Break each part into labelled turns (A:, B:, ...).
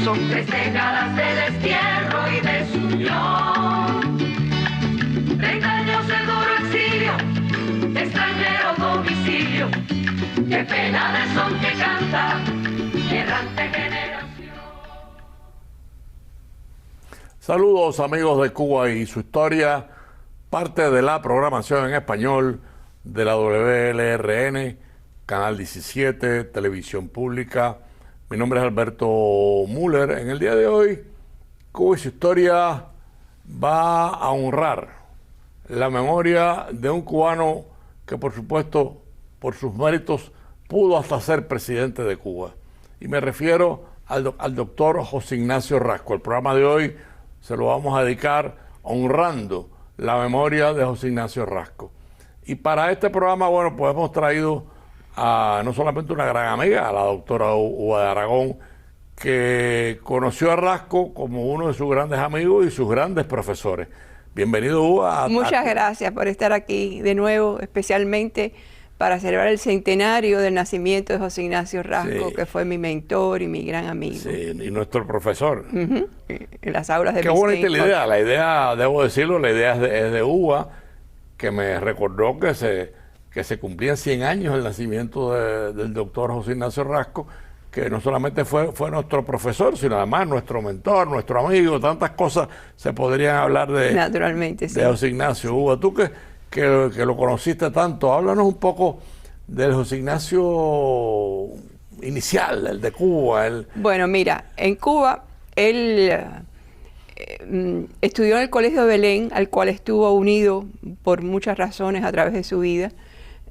A: Son 3 décadas de destierro y desunión. 30 años de duro exilio, extranjero domicilio. Qué pena de son que canta, errante generación.
B: Saludos amigos de Cuba y su historia, parte de la programación en español de la WLRN, Canal 17, Televisión Pública. Mi nombre es Alberto Müller. En el día de hoy, Cuba y su historia va a honrar la memoria de un cubano que, por supuesto, por sus méritos, pudo hasta ser presidente de Cuba. Y me refiero al doctor José Ignacio Rasco. El programa de hoy se lo vamos a dedicar honrando la memoria de José Ignacio Rasco. Y para este programa, bueno, pues hemos traído a no solamente una gran amiga, a la doctora Uva de Aragón, que conoció a Rasco como uno de sus grandes amigos y sus grandes profesores. Bienvenido, Uva.
C: Muchas gracias por estar aquí de nuevo, especialmente para celebrar el centenario del nacimiento de José Ignacio Rasco, sí, que fue mi mentor y mi gran amigo.
B: Sí, y nuestro profesor.
C: En las aulas de
B: Qué bonita la idea, debo decirlo, la idea es de Uva, que me recordó que se cumplían 100 años el nacimiento del doctor José Ignacio Rasco, que no solamente fue nuestro profesor, sino además nuestro mentor, nuestro amigo. Tantas cosas se podrían hablar de,
C: naturalmente, sí,
B: de José Ignacio. Uva, tú que lo conociste tanto, háblanos un poco del José Ignacio inicial, el de Cuba.
C: Bueno, mira, en Cuba él estudió en el Colegio de Belén, al cual estuvo unido por muchas razones a través de su vida,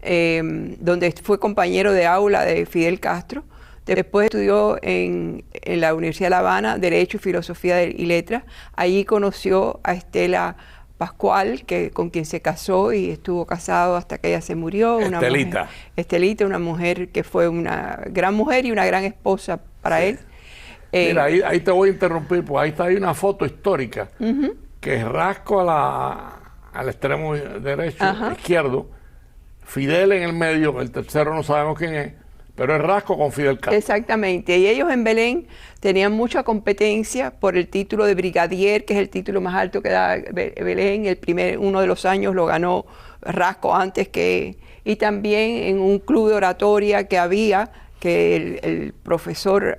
C: donde fue compañero de aula de Fidel Castro. Después estudió en la Universidad de La Habana Derecho y Filosofía y Letras. Allí conoció a Estela Pascual, con quien se casó y estuvo casado hasta que ella se murió. Estelita, una mujer que fue una gran mujer y una gran esposa para él.
B: Mira, ahí te voy a interrumpir, pues ahí una foto histórica, que es Rasco al extremo derecho, izquierdo, Fidel en el medio, el tercero no sabemos quién es, pero es Rasco con Fidel Castro.
C: Exactamente, y ellos en Belén tenían mucha competencia por el título de brigadier, que es el título más alto que da Belén. Uno de los años lo ganó Rasco antes que... Y también en un club de oratoria que había, que el profesor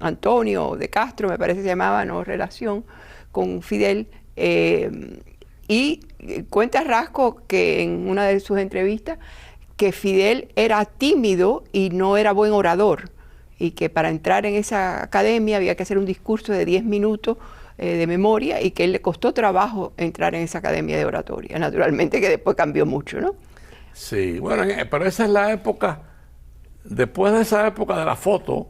C: Antonio de Castro, me parece que se llamaba, no relación con Fidel, y cuenta Rasco que en una de sus entrevistas que Fidel era tímido y no era buen orador, y que para entrar en esa academia había que hacer un discurso de 10 minutos de memoria, y que él le costó trabajo entrar en esa academia de oratoria. Naturalmente que después cambió mucho, ¿no?
B: Sí, bueno, pero esa es la época, después de esa época de la foto,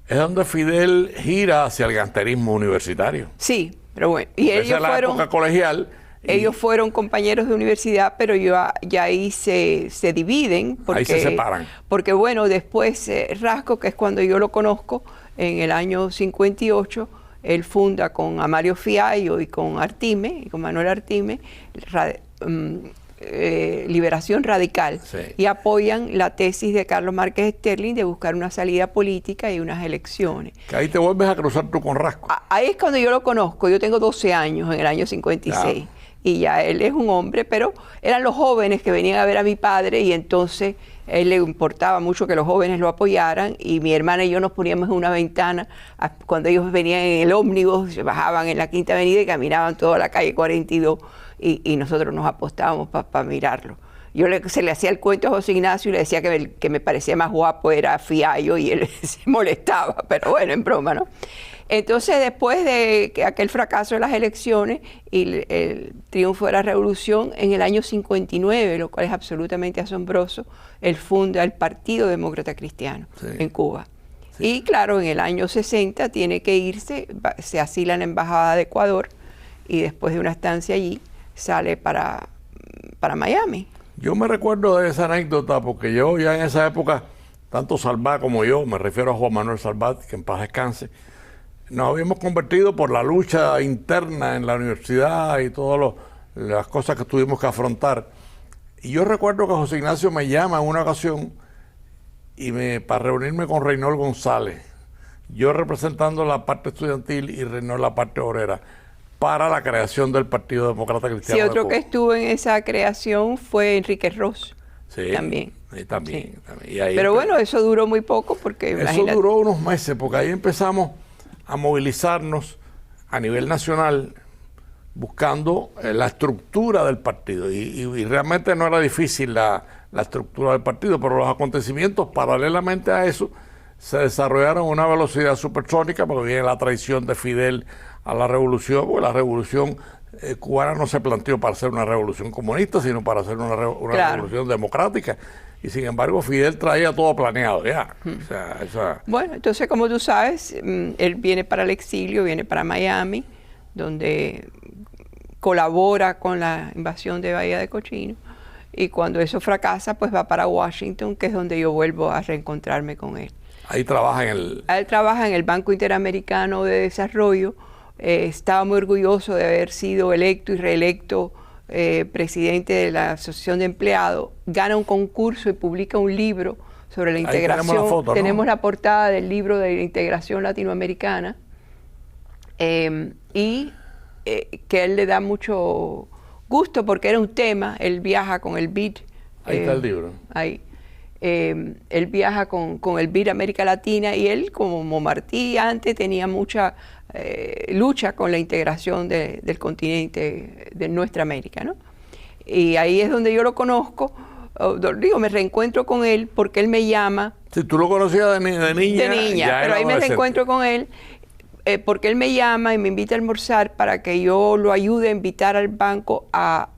B: es donde Fidel gira hacia el ganterismo universitario.
C: Sí, pero bueno, y ellos
B: esa es la época colegial.
C: Ellos fueron compañeros de universidad, pero ya ahí se dividen. Porque,
B: ahí se separan.
C: Porque bueno, después Rasco, que es cuando yo lo conozco, en el año 58, él funda con Amario Fiallo y con Artime, y con Manuel Artime, Liberación Radical, sí, y apoyan la tesis de Carlos Márquez Sterling de buscar una salida política y unas elecciones.
B: Que ahí te vuelves a cruzar tú con Rasco.
C: Ahí es cuando yo lo conozco. Yo tengo 12 años en el año 56. Ya. Y ya él es un hombre, pero eran los jóvenes que venían a ver a mi padre, y entonces a él le importaba mucho que los jóvenes lo apoyaran, y mi hermana y yo nos poníamos en una ventana cuando ellos venían en el ómnibus, se bajaban en la Quinta Avenida y caminaban toda la calle 42, y nosotros nos apostábamos para mirarlo. Se le hacía el cuento a José Ignacio y le decía que me parecía más guapo era Fiallo, y él se molestaba, pero bueno, en broma, ¿no? Entonces, después de aquel fracaso de las elecciones y el triunfo de la revolución, en el año 59, lo cual es absolutamente asombroso, él funda el Partido Demócrata Cristiano, sí, en Cuba. Sí. Y claro, en el año 60 tiene que irse, se asila en la Embajada de Ecuador, y después de una estancia allí sale para Miami.
B: Yo me recuerdo de esa anécdota porque yo ya en esa época, tanto Salvat como yo, me refiero a Juan Manuel Salvat, que en paz descanse, nos habíamos convertido por la lucha interna en la universidad y todas las cosas que tuvimos que afrontar. Y yo recuerdo que José Ignacio me llama en una ocasión para reunirme con Reynold González. yo representando la parte estudiantil y Reynor la parte obrera, para la creación del Partido Demócrata Cristiano.
C: Sí, otro que estuvo en esa creación fue Enrique Ross.
B: Sí,
C: también.
B: También.
C: Sí.
B: Y ahí
C: pero bueno, eso duró muy poco porque
B: eso duró unos meses, porque ahí empezamos a movilizarnos a nivel nacional buscando la estructura del partido. Y realmente no era difícil la estructura del partido, pero los acontecimientos paralelamente a eso se desarrollaron a una velocidad supersónica, porque viene la traición de Fidel a la revolución, porque la revolución cubana no se planteó para ser una revolución comunista, sino para ser una revolución democrática. Y sin embargo, Fidel traía todo planeado ya. O sea,
C: Bueno, entonces, como tú sabes, él viene para el exilio, viene para Miami, donde colabora con la invasión de Bahía de Cochino. Y cuando eso fracasa, pues va para Washington, que es donde yo vuelvo a reencontrarme con él.
B: Ahí trabaja en el...
C: Él trabaja en el Banco Interamericano de Desarrollo. Estaba muy orgulloso de haber sido electo y reelecto presidente de la Asociación de Empleados. Gana un concurso y publica un libro sobre la integración.
B: Tenemos la foto, ¿no?
C: Tenemos la portada del libro de la integración latinoamericana. Y que él le da mucho gusto porque era un tema. Él viaja con el BID.
B: Ahí está el libro.
C: Ahí. Él viaja con el BID América Latina, y él, como Martí antes, tenía mucha lucha con la integración del continente de nuestra América, ¿no? Y ahí es donde yo lo conozco. Digo, me reencuentro con él porque él me llama.
B: Si tú lo conocías de niña.
C: De niña, pero ahí me reencuentro con él porque él me llama y me invita a almorzar para que yo lo ayude a invitar al banco a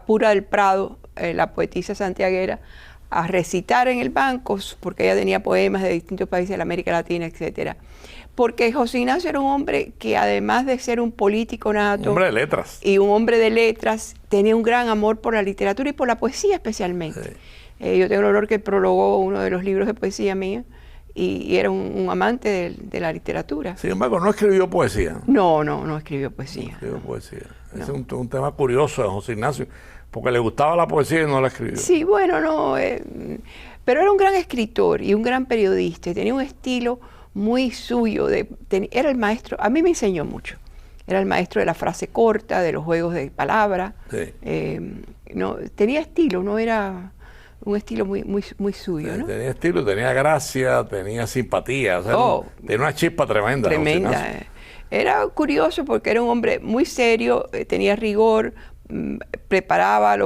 C: Pura del Prado, la poetisa santiaguera, a recitar en el banco, porque ella tenía poemas de distintos países de la América Latina, etcétera. Porque José Ignacio era un hombre que, además de ser un político nato,
B: hombre de letras,
C: y un hombre de letras, tenía un gran amor por la literatura y por la poesía especialmente. Sí. Yo tengo el honor que prologó uno de los libros de poesía mía, y era un amante de la literatura.
B: Sin embargo, no escribió poesía.
C: No escribió poesía. No
B: escribió poesía. No. Es un tema curioso de José Ignacio, porque le gustaba la poesía y no la escribió.
C: Sí, bueno, pero era un gran escritor y un gran periodista, y tenía un estilo muy suyo. Era el maestro, a mí me enseñó mucho. Era el maestro de la frase corta, de los juegos de palabras.
B: Sí.
C: Tenía estilo, no era un estilo muy suyo, ¿no?
B: Tenía estilo, tenía gracia, tenía simpatía, o sea, tenía una chispa tremenda.
C: Tremenda. Era curioso porque era un hombre muy serio, tenía rigor, preparaba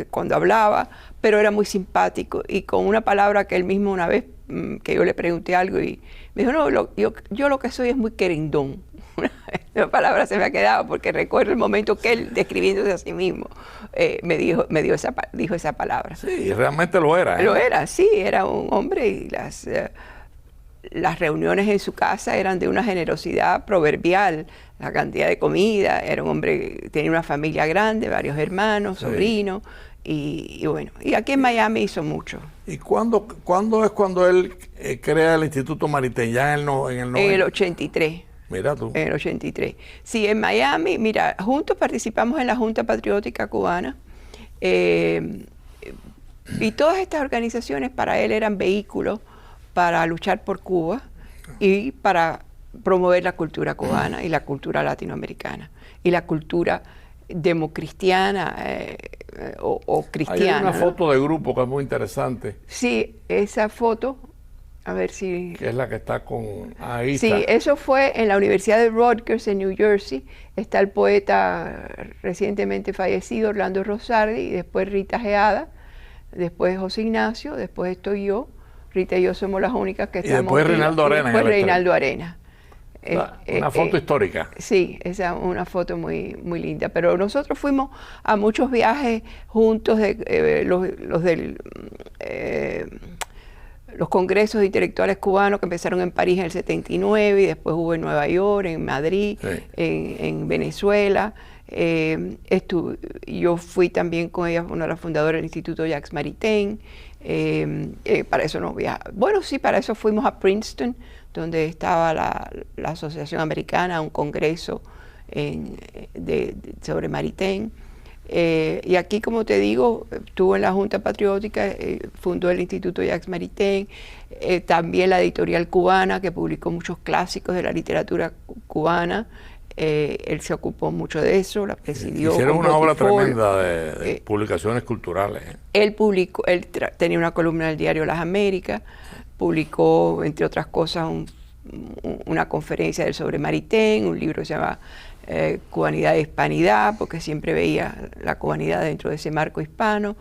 C: cuando hablaba, pero era muy simpático, y con una palabra que él mismo una vez, que yo le pregunté algo y me dijo, no, yo lo que soy es muy querendón. La palabra se me ha quedado porque recuerdo el momento que él, describiéndose a sí mismo, dijo esa palabra.
B: Sí, realmente lo era.
C: Lo era, sí, era un hombre, y las reuniones en su casa eran de una generosidad proverbial, la cantidad de comida. Era un hombre, tenía una familia grande, varios hermanos, sobrinos, y bueno, y aquí en Miami hizo mucho.
B: ¿Y cuándo es cuando él crea el Instituto Maritain? ¿Ya en el 90?
C: En el 83.
B: Mira tú.
C: En el 83. Sí, en Miami, mira, juntos participamos en la Junta Patriótica Cubana, y todas estas organizaciones para él eran vehículos para luchar por Cuba y para promover la cultura cubana y la cultura latinoamericana y la cultura democristiana o cristiana.
B: Hay una foto de grupo que es muy interesante.
C: Sí, esa foto, a ver si...
B: Que es la que está con... Ahí
C: sí,
B: está.
C: Eso fue en la Universidad de Rutgers en New Jersey. Está el poeta recientemente fallecido, Orlando Rosardi, y después Rita Geada, después José Ignacio, después estoy yo. Rita y yo somos las únicas que estamos.
B: Y después Reinaldo Arenas.
C: Después Reinaldo Arenas.
B: Una foto histórica.
C: Sí, esa es una foto muy linda. Pero nosotros fuimos a muchos viajes juntos, los congresos de intelectuales cubanos que empezaron en París en el 79, y después hubo en Nueva York, en Madrid, en Venezuela. Yo fui también con ella, una de las fundadoras del Instituto Jacques Maritain. Para eso no viajamos. Bueno, sí, para eso fuimos a Princeton, donde estaba la Asociación Americana, un congreso sobre Maritain. Y aquí, como te digo, estuvo en la Junta Patriótica, fundó el Instituto Jacques Maritain, también la Editorial Cubana, que publicó muchos clásicos de la literatura cubana. Él se ocupó mucho de eso, la presidió.
B: Hicieron una obra tremenda de publicaciones culturales.
C: Él tenía una columna en el diario Las Américas, publicó, entre otras cosas, una conferencia sobre Maritain, un libro que se llama Cubanidad e Hispanidad, porque siempre veía la cubanidad dentro de ese marco hispano,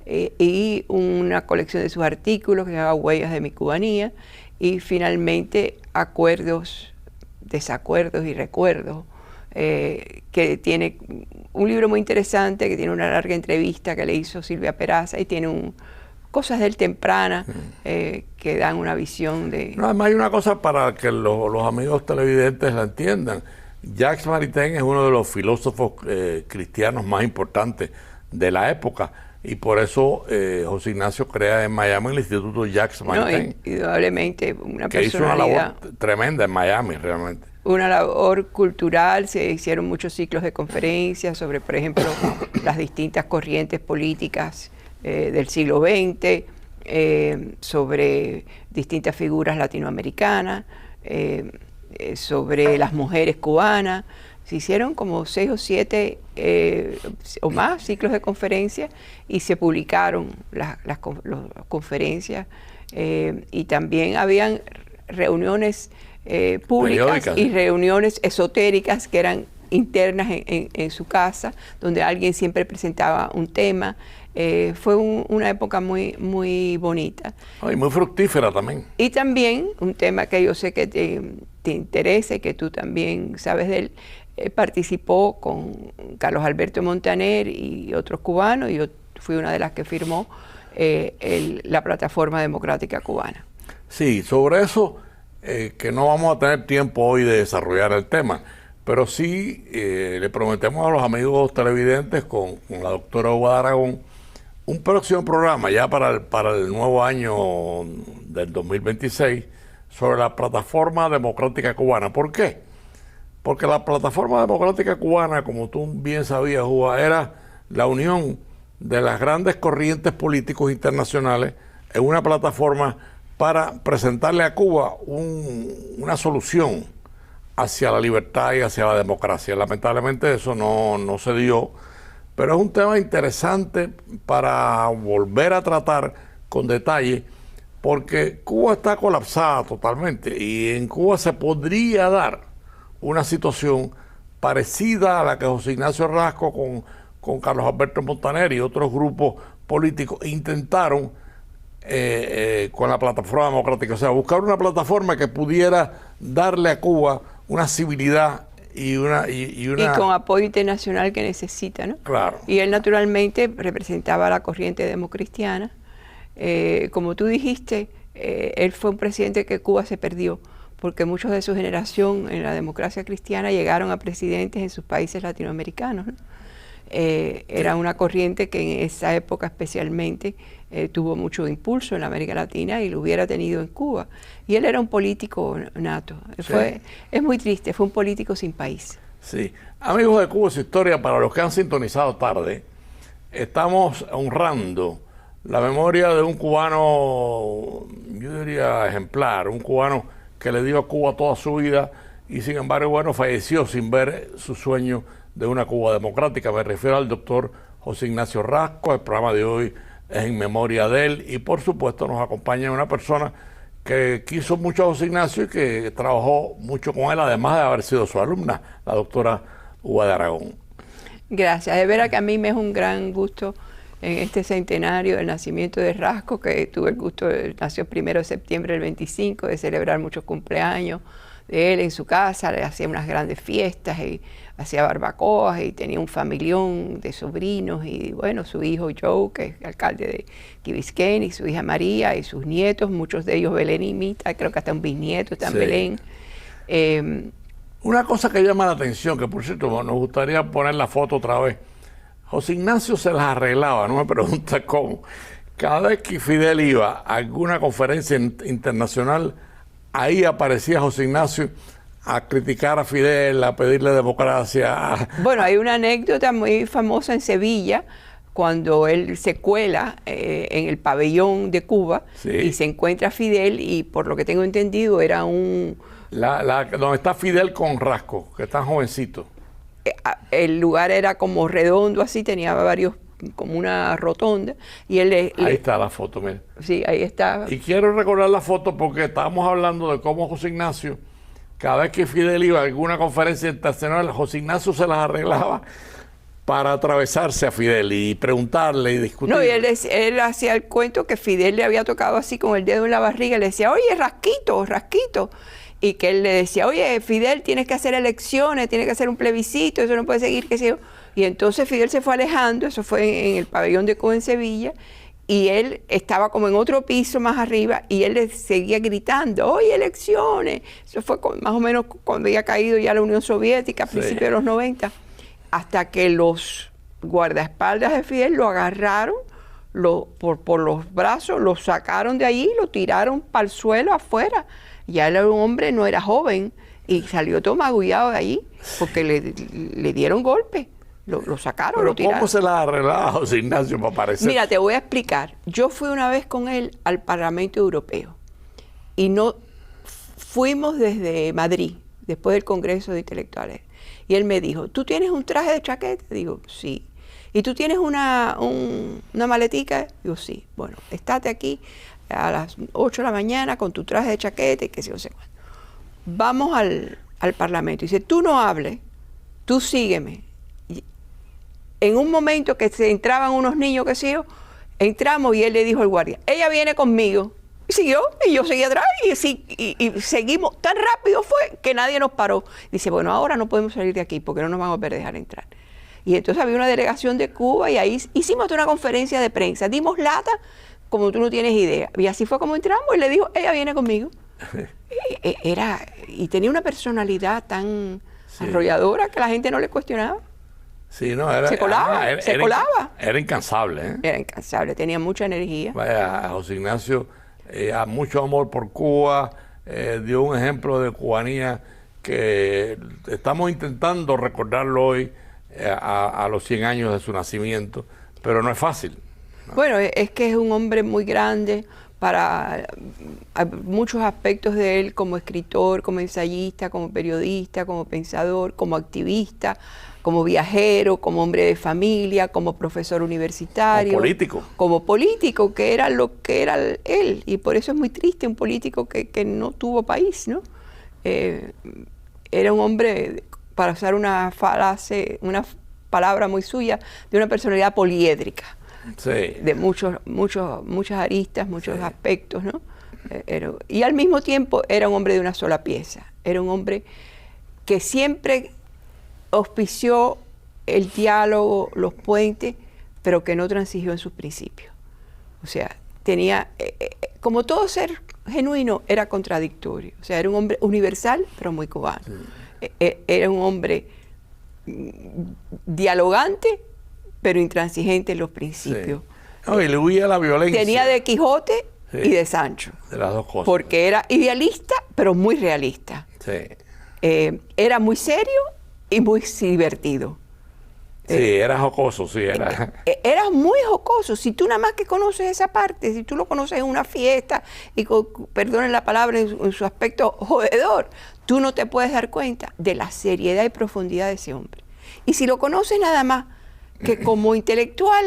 C: y una colección de sus artículos que se llama Huellas de mi cubanía, y finalmente Acuerdos, Desacuerdos y Recuerdos, que tiene un libro muy interesante, que tiene una larga entrevista que le hizo Silvia Peraza, y tiene cosas de él temprana que dan una visión de...
B: No, además hay una cosa para que los amigos televidentes la entiendan. Jacques Maritain es uno de los filósofos cristianos más importantes de la época, y por eso José Ignacio crea en Miami el Instituto Jacques Maritain.
C: No, indudablemente una
B: que hizo una labor tremenda en Miami, realmente.
C: Una labor cultural, se hicieron muchos ciclos de conferencias sobre, por ejemplo, las distintas corrientes políticas del siglo XX, sobre distintas figuras latinoamericanas, sobre las mujeres cubanas. Se hicieron como 6 o 7 o más ciclos de conferencias y se publicaron las conferencias, y también habían reuniones públicas periódicas, y reuniones esotéricas que eran internas en su casa, donde alguien siempre presentaba un tema. Fue una época muy, muy bonita.
B: Y muy fructífera también.
C: Y también un tema que yo sé que te interesa y que tú también sabes de él, participó con Carlos Alberto Montaner y otros cubanos, y yo fui una de las que firmó la Plataforma Democrática Cubana.
B: Sí, sobre eso, que no vamos a tener tiempo hoy de desarrollar el tema, pero sí le prometemos a los amigos televidentes con la doctora Uva de Aragón un próximo programa ya para el nuevo año del 2026 sobre la Plataforma Democrática Cubana. ¿Por qué? Porque la Plataforma Democrática Cubana, como tú bien sabías, Uva, era la unión de las grandes corrientes políticos internacionales en una plataforma para presentarle a Cuba una solución hacia la libertad y hacia la democracia. Lamentablemente eso no se dio, pero es un tema interesante para volver a tratar con detalle, porque Cuba está colapsada totalmente y en Cuba se podría dar una situación parecida a la que José Ignacio Rasco con Carlos Alberto Montaner y otros grupos políticos intentaron con la Plataforma Democrática. O sea, buscar una plataforma que pudiera darle a Cuba una civilidad y
C: con apoyo internacional que necesita, ¿no?
B: Claro.
C: Y él naturalmente representaba a la corriente democristiana. Como tú dijiste, él fue un presidente que Cuba se perdió, porque muchos de su generación en la democracia cristiana llegaron a presidentes en sus países latinoamericanos, ¿no? Era una corriente que en esa época especialmente tuvo mucho impulso en la América Latina y lo hubiera tenido en Cuba. Y él era un político nato.
B: Sí.
C: Es muy triste, fue un político sin país.
B: Sí. Amigos de Cuba y su historia, para los que han sintonizado tarde, estamos honrando la memoria de un cubano, yo diría ejemplar, un cubano que le dio a Cuba toda su vida y sin embargo, bueno, falleció sin ver su sueño de una Cuba democrática. Me refiero al doctor José Ignacio Rasco. El programa de hoy es en memoria de él y por supuesto nos acompaña una persona que quiso mucho a José Ignacio y que trabajó mucho con él, además de haber sido su alumna, la doctora Uva de Aragón.
C: Gracias, de veras que a mí me es un gran gusto en este centenario del nacimiento de Rasco, que tuve el gusto, nació 1 de septiembre del 25, de celebrar muchos cumpleaños de él en su casa, le hacía unas grandes fiestas y hacía barbacoas y tenía un familión de sobrinos y bueno, su hijo Joe, que es alcalde de Key Biscayne, y su hija María y sus nietos, muchos de ellos belenimitas, creo que hasta un bisnieto está en Belén.
B: Una cosa que llama la atención, que por cierto nos gustaría poner la foto otra vez, José Ignacio se las arreglaba, no me pregunta cómo. Cada vez que Fidel iba a alguna conferencia internacional, ahí aparecía José Ignacio a criticar a Fidel, a pedirle democracia.
C: Bueno, hay una anécdota muy famosa en Sevilla, cuando él se cuela en el pabellón de Cuba,
B: Sí.
C: y se encuentra a Fidel, y por lo que tengo entendido era un...
B: Donde está Fidel con Rasco, que está jovencito.
C: El lugar era como redondo así, tenía varios, como una rotonda, y él
B: Ahí está la foto, mira.
C: Sí, ahí está.
B: Y quiero recordar la foto porque estábamos hablando de cómo José Ignacio, cada vez que Fidel iba a alguna conferencia internacional, José Ignacio se las arreglaba para atravesarse a Fidel y preguntarle y discutir.
C: No, y él hacía el cuento que Fidel le había tocado así con el dedo en la barriga, y le decía, oye, Rasquito, Rasquito. Y que él le decía, oye, Fidel, tienes que hacer elecciones, tienes que hacer un plebiscito, eso no puede seguir, qué sé yo. Y entonces Fidel se fue alejando, eso fue en el pabellón de Cuba en Sevilla, y él estaba como en otro piso más arriba, y él le seguía gritando, oye, elecciones. Eso fue más o menos cuando había caído ya la Unión Soviética, a principios de los 90, hasta que los guardaespaldas de Fidel lo agarraron por los brazos, lo sacaron de allí, lo tiraron para el suelo afuera. Ya él era un hombre, no era joven, y salió todo magullado de allí, porque le dieron golpe. Lo sacaron,
B: Pero
C: lo tiraron.
B: ¿cómo se la arreglaba José Ignacio para aparecer?
C: Mira, te voy a explicar. Yo fui una vez con él al Parlamento Europeo, y fuimos desde Madrid, después del Congreso de Intelectuales. Y él me dijo, ¿tú tienes un traje de chaqueta? Digo, sí. ¿Y tú tienes una maletica? Digo, sí. Bueno, estate aquí a las 8 de la mañana con tu traje de chaqueta y qué sé yo, sé cuándo. Vamos al Parlamento. Y dice, tú no hables, tú sígueme. Y en un momento que se entraban unos niños, qué sé yo, entramos y él le dijo al guardia, ella viene conmigo. Y siguió, y yo seguí atrás, y seguimos. Tan rápido fue que nadie nos paró. Dice, bueno, ahora no podemos salir de aquí porque no nos van a poder dejar entrar. Y entonces había una delegación de Cuba, y ahí hicimos una conferencia de prensa. Dimos lata como tú no tienes idea. Y así fue como entramos, y le dijo, ella viene conmigo. Y tenía una personalidad tan arrolladora que la gente no le cuestionaba.
B: Sí, no,
C: Se colaba, se colaba.
B: Era incansable, ¿eh?
C: Era incansable, tenía mucha energía.
B: Vaya, José Ignacio, mucho amor por Cuba, dio un ejemplo de cubanía que estamos intentando recordarlo hoy a los 100 años de su nacimiento, pero no es fácil.
C: Bueno, es que es un hombre muy grande para muchos aspectos de él, como escritor, como ensayista, como periodista, como pensador, como activista, como viajero, como hombre de familia, como profesor universitario.
B: Como político.
C: Como político, que era lo que era él. Y por eso es muy triste un político que no tuvo país, ¿no? Era un hombre, para usar una palabra muy suya, de una personalidad poliédrica.
B: Sí.
C: De muchas aristas, muchos aspectos, ¿no? Y al mismo tiempo era un hombre de una sola pieza. Era un hombre que siempre auspició el diálogo, los puentes, pero que no transigió en sus principios. O sea, tenía, como todo ser genuino, era contradictorio. O sea, era un hombre universal, pero muy cubano. Sí. Era un hombre dialogante, pero intransigente en los principios.
B: Sí. No, y le huía a la violencia.
C: Tenía de Quijote y de Sancho.
B: De las dos cosas.
C: Porque era idealista, pero muy realista.
B: Sí.
C: Era muy serio y muy divertido.
B: Sí, era jocoso, sí.
C: Era muy jocoso. Si tú nada más que conoces esa parte, si tú lo conoces en una fiesta, y perdonen la palabra en su aspecto jodedor, tú no te puedes dar cuenta de la seriedad y profundidad de ese hombre. Y si lo conoces nada más que como intelectual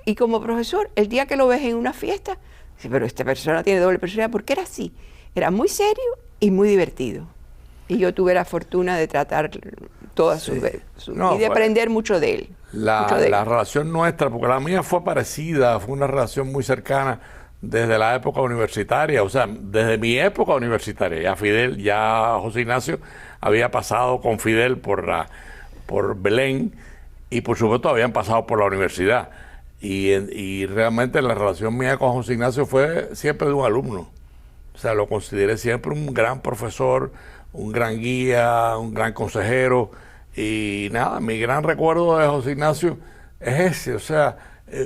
C: y como profesor, el día que lo ves en una fiesta, dices, pero esta persona tiene doble personalidad, porque era así. Era muy serio y muy divertido. Y yo tuve la fortuna de tratar todas sus y de aprender mucho de él.
B: La relación nuestra, porque la mía fue parecida, fue una relación muy cercana desde la época universitaria, o sea, desde mi época universitaria. Ya José Ignacio había pasado con Fidel por Belén, y por supuesto habían pasado por la universidad. Y realmente la relación mía con José Ignacio fue siempre de un alumno. O sea, lo consideré siempre un gran profesor, un gran guía, un gran consejero. Y nada, mi gran recuerdo de José Ignacio es ese. O sea,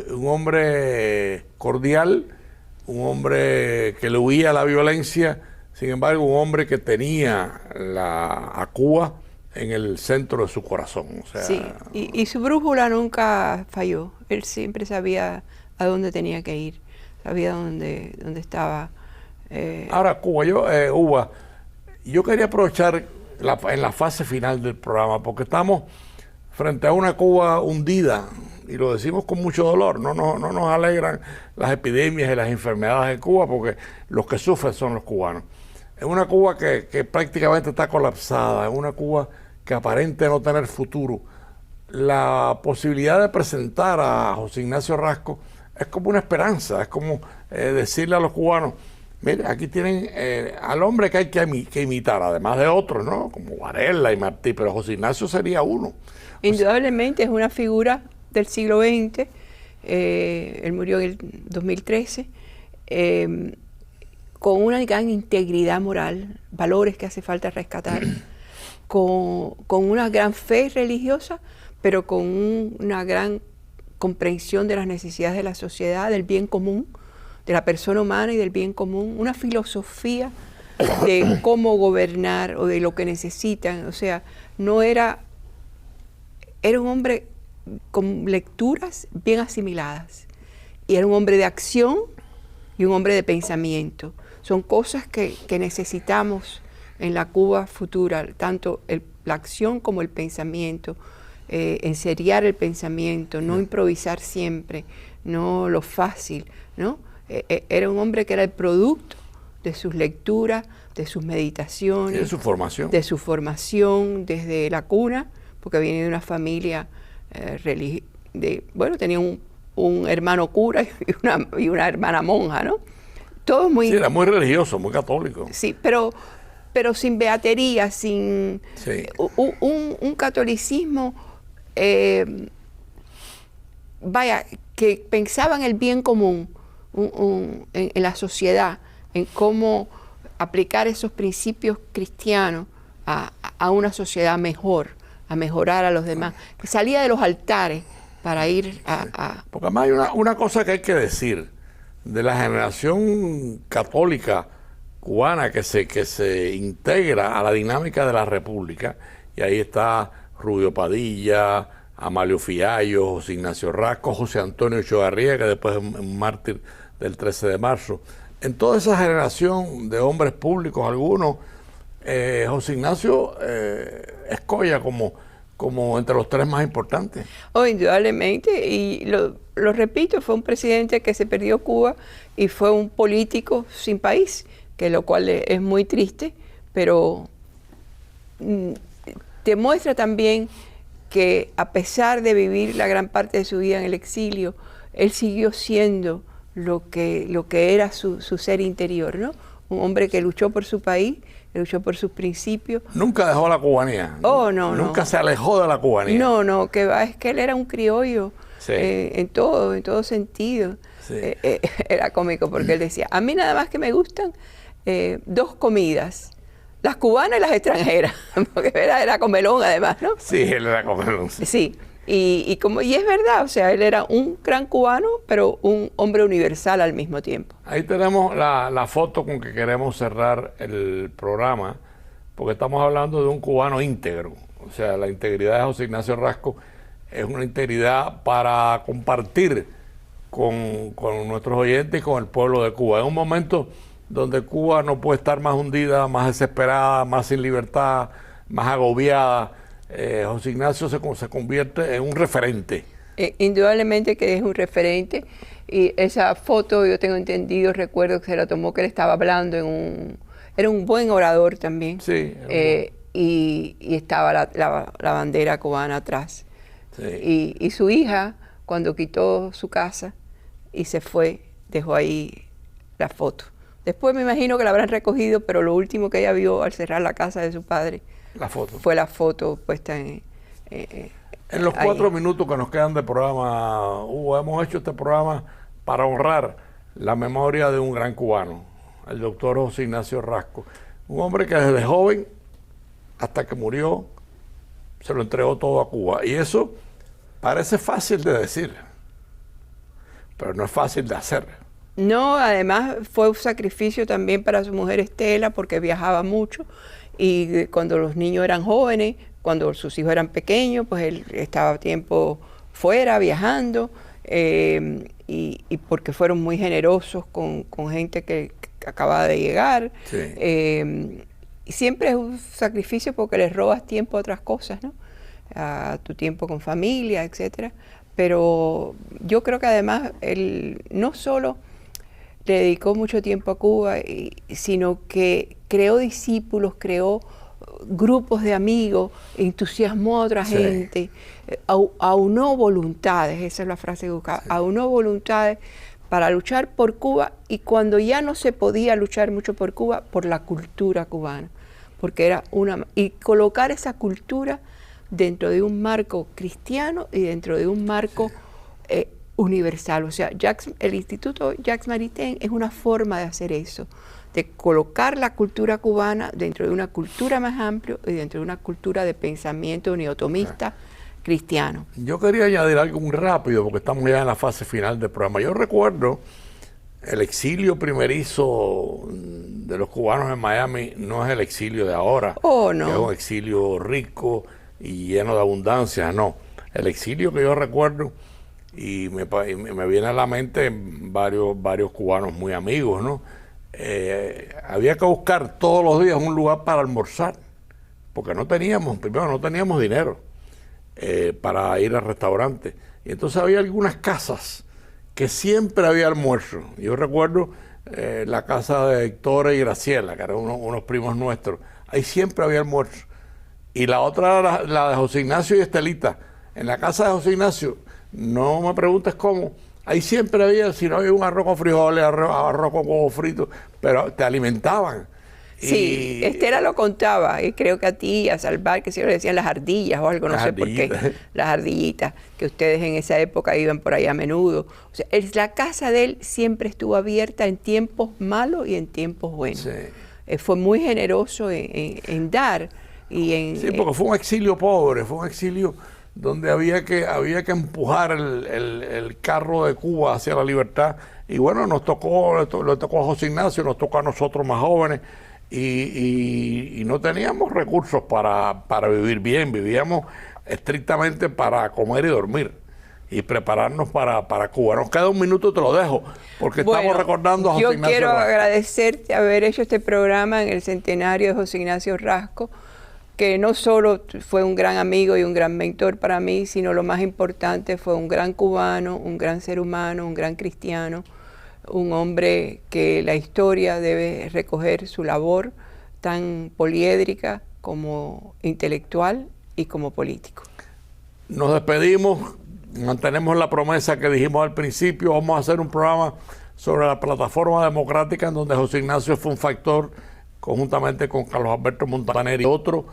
B: un hombre cordial, un hombre que le huía a la violencia, Sin embargo, un hombre que tenía a Cuba en el centro de su corazón. O sea,
C: sí, y su brújula nunca falló. Él siempre sabía a dónde tenía que ir, sabía dónde estaba.
B: Ahora, Cuba, yo quería aprovechar en la fase final del programa, porque estamos frente a una Cuba hundida, y lo decimos con mucho dolor. No nos alegran las epidemias y las enfermedades en Cuba, porque los que sufren son los cubanos. Es una Cuba que prácticamente está colapsada, es una Cuba que aparenta no tener futuro. La posibilidad de presentar a José Ignacio Rasco es como una esperanza, es como decirle a los cubanos: mire, aquí tienen al hombre que hay que imitar, además de otros, ¿no? Como Varela y Martí, pero José Ignacio sería uno.
C: Indudablemente es una figura del siglo XX, él murió en el 2013, con una gran integridad moral, valores que hace falta rescatar, con una gran fe religiosa, pero con una gran comprensión de las necesidades de la sociedad, del bien común, de la persona humana y del bien común, una filosofía de cómo gobernar o de lo que necesitan. O sea, era un hombre con lecturas bien asimiladas, y era un hombre de acción y un hombre de pensamiento. Son cosas que necesitamos en la Cuba futura, tanto la acción como el pensamiento, enseriar el pensamiento, no improvisar siempre, no lo fácil, ¿no? Era un hombre que era el producto de sus lecturas, de sus meditaciones,
B: de su formación.
C: De su formación desde la cuna, porque viene de una familia tenía un hermano cura y una hermana monja, ¿no? Todo muy...
B: Sí, era muy religioso, muy católico.
C: Sí, pero sin beatería, sin...
B: Sí.
C: Un catolicismo, que pensaba en el bien común, en la sociedad, en cómo aplicar esos principios cristianos a una sociedad mejor, a mejorar a los demás, que salía de los altares para ir
B: Porque además hay una cosa que hay que decir de la generación católica cubana que se integra a la dinámica de la República, y ahí está Rubio Padilla, Amalio Fiallo, José Ignacio Rasco, José Antonio Echevarría, que después es un mártir del 13 de marzo. En toda esa generación de hombres públicos, algunos, José Ignacio escolla como entre los tres más importantes.
C: Indudablemente, y lo repito, fue un presidente que se perdió Cuba y fue un político sin país, que lo cual es muy triste, pero demuestra también que a pesar de vivir la gran parte de su vida en el exilio, él siguió siendo lo que era su ser interior, ¿no? Un hombre que luchó por su país, que luchó por sus principios.
B: Nunca dejó la cubanía. Nunca se alejó de la cubanía.
C: No, que va, es que él era un criollo,
B: sí.
C: En todo sentido.
B: Sí.
C: Era cómico porque él decía: a mí nada más que me gustan dos comidas, las cubanas y las extranjeras, porque era comelón además, ¿no?
B: Sí, él era comelón.
C: Sí. Y es verdad, o sea, él era un gran cubano, pero un hombre universal al mismo tiempo.
B: Ahí tenemos la foto con que queremos cerrar el programa, porque estamos hablando de un cubano íntegro. O sea, la integridad de José Ignacio Rasco es una integridad para compartir con nuestros oyentes y con el pueblo de Cuba. Es un momento donde Cuba no puede estar más hundida, más desesperada, más sin libertad, más agobiada. José Ignacio se convierte en un referente.
C: Indudablemente que es un referente, y esa foto, yo tengo entendido, recuerdo que se la tomó que él estaba hablando era un buen orador también.
B: Sí.
C: Y estaba la bandera cubana atrás.
B: Sí.
C: Y su hija, cuando quitó su casa y se fue, dejó ahí la foto. Después me imagino que la habrán recogido, pero lo último que ella vio al cerrar la casa de su padre fue la foto puesta en
B: los 4 minutos que nos quedan de programa, Hugo, hemos hecho este programa para honrar la memoria de un gran cubano, el doctor José Ignacio Rasco. Un hombre que desde joven hasta que murió se lo entregó todo a Cuba. Y eso parece fácil de decir, pero no es fácil de hacer.
C: No, además fue un sacrificio también para su mujer Estela porque viajaba mucho y cuando los niños eran jóvenes, cuando sus hijos eran pequeños, pues él estaba tiempo fuera viajando y porque fueron muy generosos con gente que acababa de llegar.
B: Sí.
C: Y siempre es un sacrificio porque les robas tiempo a otras cosas, ¿no? A tu tiempo con familia, etcétera. Pero yo creo que además él no solo le dedicó mucho tiempo a Cuba, sino que creó discípulos, creó grupos de amigos, entusiasmó a otra gente, aunó voluntades, esa es la frase que buscaba, aunó voluntades para luchar por Cuba, y cuando ya no se podía luchar mucho por Cuba, por la cultura cubana, porque era y colocar esa cultura dentro de un marco cristiano y dentro de un marco universal. O sea, el Instituto Jacques Maritain es una forma de hacer eso, de colocar la cultura cubana dentro de una cultura más amplia y dentro de una cultura de pensamiento neotomista cristiano.
B: Yo quería añadir algo muy rápido, porque estamos ya en la fase final del programa. Yo recuerdo el exilio primerizo de los cubanos en Miami, no es el exilio de ahora,
C: oh, no.
B: Que es un exilio rico y lleno de abundancia, no. El exilio que yo recuerdo, y me viene a la mente varios cubanos muy amigos, ¿no? Había que buscar todos los días un lugar para almorzar, porque primero no teníamos dinero para ir al restaurante. Y entonces había algunas casas que siempre había almuerzo. Yo recuerdo la casa de Héctor y Graciela, que eran unos primos nuestros. Ahí siempre había almuerzo. Y la otra era la de José Ignacio y Estelita. En la casa de José Ignacio, no me preguntes cómo, ahí siempre había, si no había un arroz con frijoles, arroz con huevo frito, pero te alimentaban.
C: Sí, Estela lo contaba, y creo que a ti y a Salvar, que siempre le decían las ardillas o algo, no sé por qué, las ardillitas, que ustedes en esa época iban por ahí a menudo. O sea, la casa de él siempre estuvo abierta en tiempos malos y en tiempos buenos. Sí. Fue muy generoso en dar.
B: Sí, porque fue un exilio pobre, fue un exilio donde había que empujar el carro de Cuba hacia la libertad. Y bueno, le tocó a José Ignacio, nos tocó a nosotros más jóvenes, y no teníamos recursos para vivir bien, vivíamos estrictamente para comer y dormir y prepararnos para Cuba. Nos queda un minuto, te lo dejo, porque estamos recordando a José Ignacio Rasco.
C: Yo quiero agradecerte haber hecho este programa en el centenario de José Ignacio Rasco, que no solo fue un gran amigo y un gran mentor para mí, sino lo más importante, fue un gran cubano, un gran ser humano, un gran cristiano, un hombre que la historia debe recoger su labor tan poliédrica como intelectual y como político.
B: Nos despedimos, mantenemos la promesa que dijimos al principio. Vamos a hacer un programa sobre la plataforma democrática, en donde José Ignacio fue un factor, conjuntamente con Carlos Alberto Montaner y otros,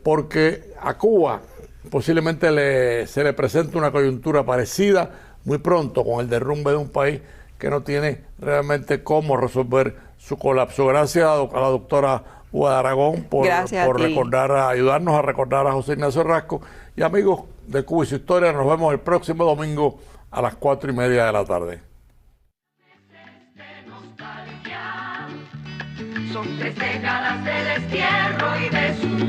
B: porque a Cuba posiblemente se le presenta una coyuntura parecida muy pronto, con el derrumbe de un país que no tiene realmente cómo resolver su colapso. Gracias a la doctora Ua de Aragón por ayudarnos a recordar a José Ignacio Rasco. Y amigos de Cuba y su historia, nos vemos el próximo domingo a las 4:30 de la tarde.
A: Son 3 décadas de destierro y de su